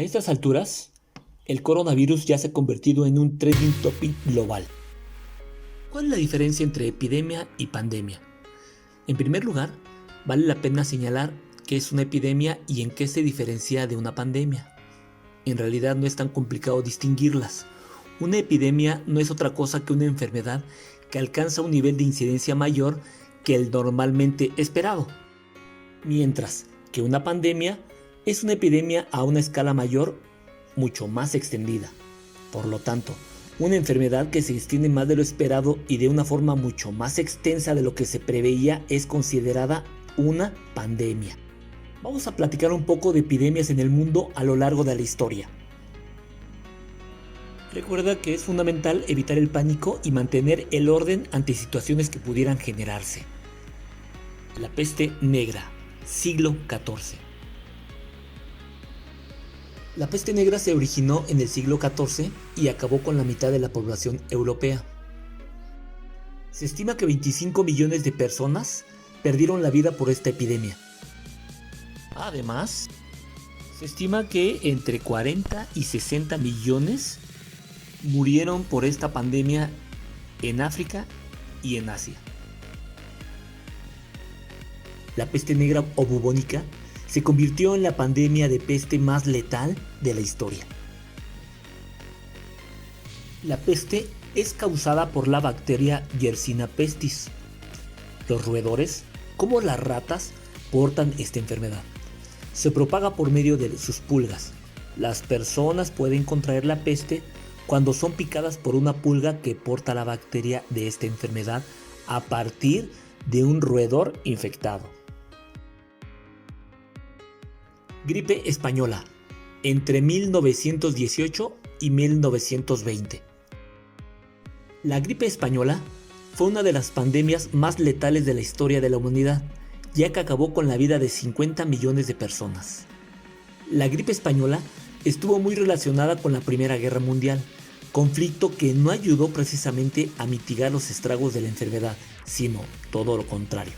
A estas alturas, el coronavirus ya se ha convertido en un trending topic global. ¿Cuál es la diferencia entre epidemia y pandemia? En primer lugar, vale la pena señalar qué es una epidemia y en qué se diferencia de una pandemia. En realidad no es tan complicado distinguirlas. Una epidemia no es otra cosa que una enfermedad que alcanza un nivel de incidencia mayor que el normalmente esperado, mientras que una pandemia es una epidemia a una escala mayor, mucho más extendida. Por lo tanto, una enfermedad que se extiende más de lo esperado y de una forma mucho más extensa de lo que se preveía es considerada una pandemia. Vamos a platicar un poco de epidemias en el mundo a lo largo de la historia. Recuerda que es fundamental evitar el pánico y mantener el orden ante situaciones que pudieran generarse. La peste negra, siglo XIV. La peste negra se originó en el siglo XIV y acabó con la mitad de la población europea. Se estima que 25 millones de personas perdieron la vida por esta epidemia. Además, se estima que entre 40 y 60 millones murieron por esta pandemia en África y en Asia. La peste negra o bubónica se convirtió en la pandemia de peste más letal de la historia. La peste es causada por la bacteria Yersinia pestis. Los roedores, como las ratas, portan esta enfermedad. Se propaga por medio de sus pulgas. Las personas pueden contraer la peste cuando son picadas por una pulga que porta la bacteria de esta enfermedad a partir de un roedor infectado. Gripe española, entre 1918 y 1920. La gripe española fue una de las pandemias más letales de la historia de la humanidad, ya que acabó con la vida de 50 millones de personas. La gripe española estuvo muy relacionada con la Primera Guerra Mundial, conflicto que no ayudó precisamente a mitigar los estragos de la enfermedad, sino todo lo contrario.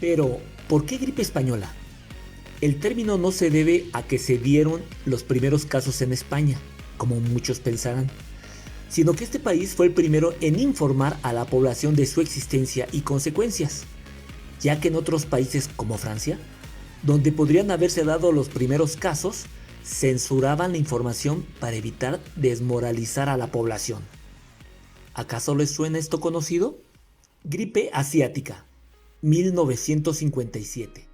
Pero, ¿por qué gripe española? El término no se debe a que se dieron los primeros casos en España, como muchos pensarán, sino que este país fue el primero en informar a la población de su existencia y consecuencias, ya que en otros países como Francia, donde podrían haberse dado los primeros casos, censuraban la información para evitar desmoralizar a la población. ¿Acaso les suena esto conocido? Gripe asiática, 1957.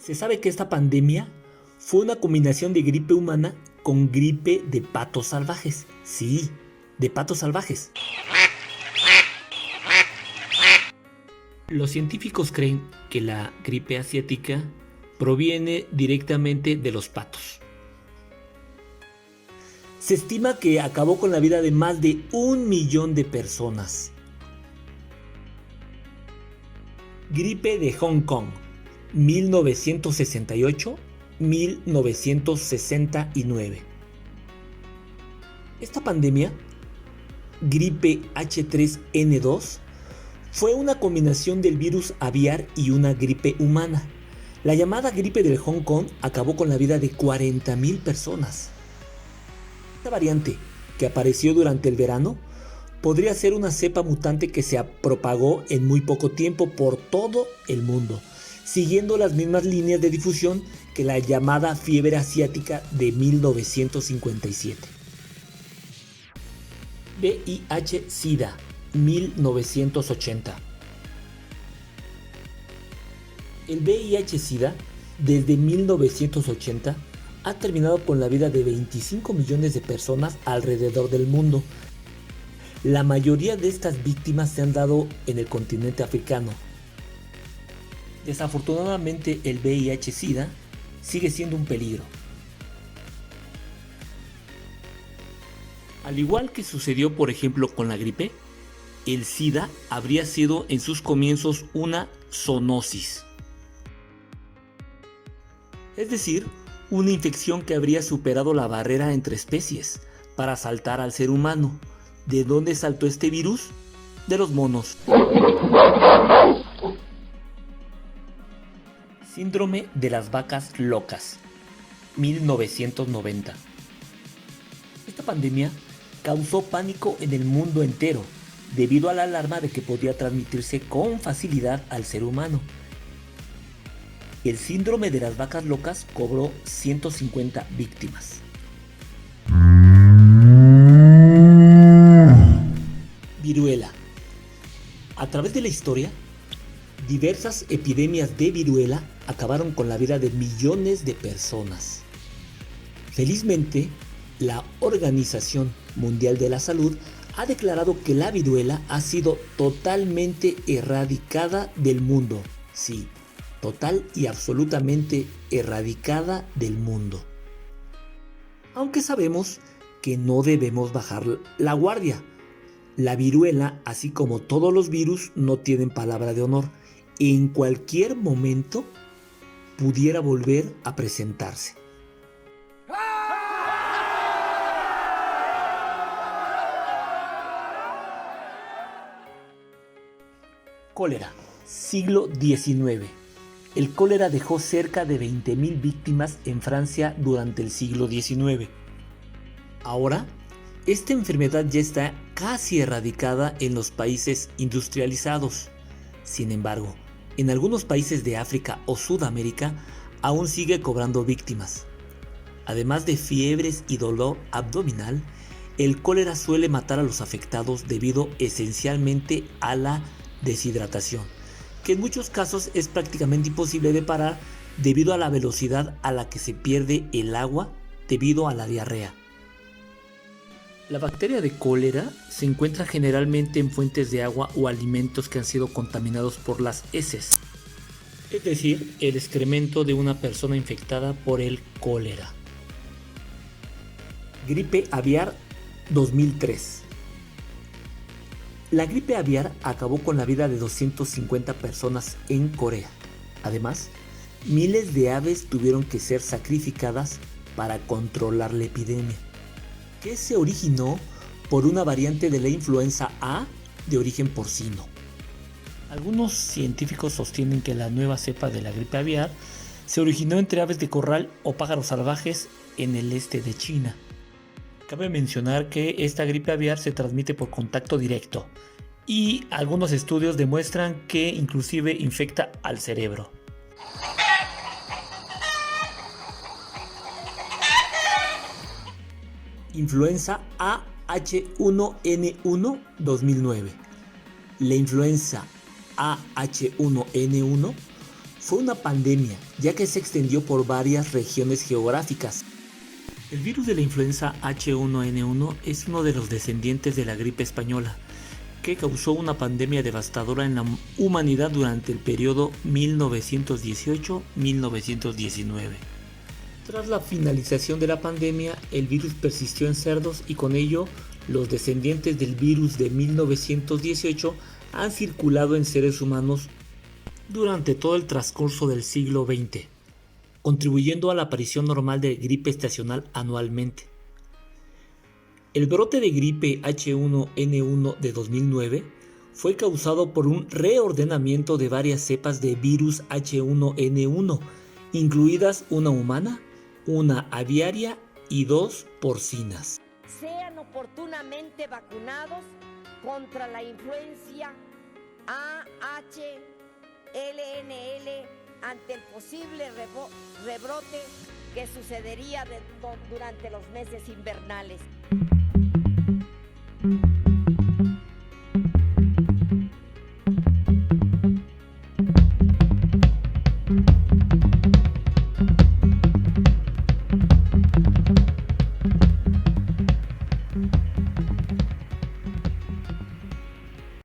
Se sabe que esta pandemia fue una combinación de gripe humana con gripe de patos salvajes. Sí, de patos salvajes. Los científicos creen que la gripe asiática proviene directamente de los patos. Se estima que acabó con la vida de más de 1 millón de personas. Gripe de Hong Kong, 1968-1969. Esta pandemia, gripe H3N2, fue una combinación del virus aviar y una gripe humana. La llamada gripe del Hong Kong acabó con la vida de 40,000 personas. Esta variante, que apareció durante el verano, podría ser una cepa mutante que se propagó en muy poco tiempo por todo el mundo, siguiendo las mismas líneas de difusión que la llamada fiebre asiática de 1957. VIH-Sida, 1980. El VIH-Sida, desde 1980, ha terminado con la vida de 25 millones de personas alrededor del mundo. La mayoría de estas víctimas se han dado en el continente africano. Desafortunadamente, el VIH-Sida sigue siendo un peligro. Al igual que sucedió por ejemplo con la gripe, el SIDA habría sido en sus comienzos una zoonosis. Es decir, una infección que habría superado la barrera entre especies para saltar al ser humano. ¿De dónde saltó este virus? De los monos. Síndrome de las vacas locas, 1990. Esta pandemia causó pánico en el mundo entero, debido a la alarma de que podía transmitirse con facilidad al ser humano. El síndrome de las vacas locas cobró 150 víctimas. Viruela. A través de la historia, diversas epidemias de viruela acabaron con la vida de millones de personas. Felizmente, la Organización Mundial de la Salud ha declarado que la viruela ha sido totalmente erradicada del mundo. Sí, total y absolutamente erradicada del mundo. Aunque sabemos que no debemos bajar la guardia. La viruela, así como todos los virus, no tienen palabra de honor. En cualquier momento pudiera volver a presentarse. Cólera, siglo XIX. El cólera dejó cerca de 20.000 víctimas en Francia durante el siglo XIX. Ahora, esta enfermedad ya está casi erradicada en los países industrializados. Sin embargo, en algunos países de África o Sudamérica aún sigue cobrando víctimas. Además de fiebres y dolor abdominal, el cólera suele matar a los afectados debido esencialmente a la deshidratación, que en muchos casos es prácticamente imposible de parar debido a la velocidad a la que se pierde el agua debido a la diarrea. La bacteria de cólera se encuentra generalmente en fuentes de agua o alimentos que han sido contaminados por las heces, es decir, el excremento de una persona infectada por el cólera. Gripe aviar 2003. La gripe aviar acabó con la vida de 250 personas en Corea. Además, miles de aves tuvieron que ser sacrificadas para controlar la epidemia, que se originó por una variante de la influenza A de origen porcino. Algunos científicos sostienen que la nueva cepa de la gripe aviar se originó entre aves de corral o pájaros salvajes en el este de China. Cabe mencionar que esta gripe aviar se transmite por contacto directo y algunos estudios demuestran que inclusive infecta al cerebro. Influenza AH1N1 2009. La influenza AH1N1 fue una pandemia ya que se extendió por varias regiones geográficas. El virus de la influenza H1N1 es uno de los descendientes de la gripe española, que causó una pandemia devastadora en la humanidad durante el periodo 1918-1919. Tras la finalización de la pandemia, el virus persistió en cerdos y con ello los descendientes del virus de 1918 han circulado en seres humanos durante todo el transcurso del siglo XX, contribuyendo a la aparición normal de gripe estacional anualmente. El brote de gripe H1N1 de 2009 fue causado por un reordenamiento de varias cepas de virus H1N1, incluidas una humana, una aviaria y 2 porcinas. Sean oportunamente vacunados contra la influencia AHLNL ante el posible rebrote que sucedería durante los meses invernales.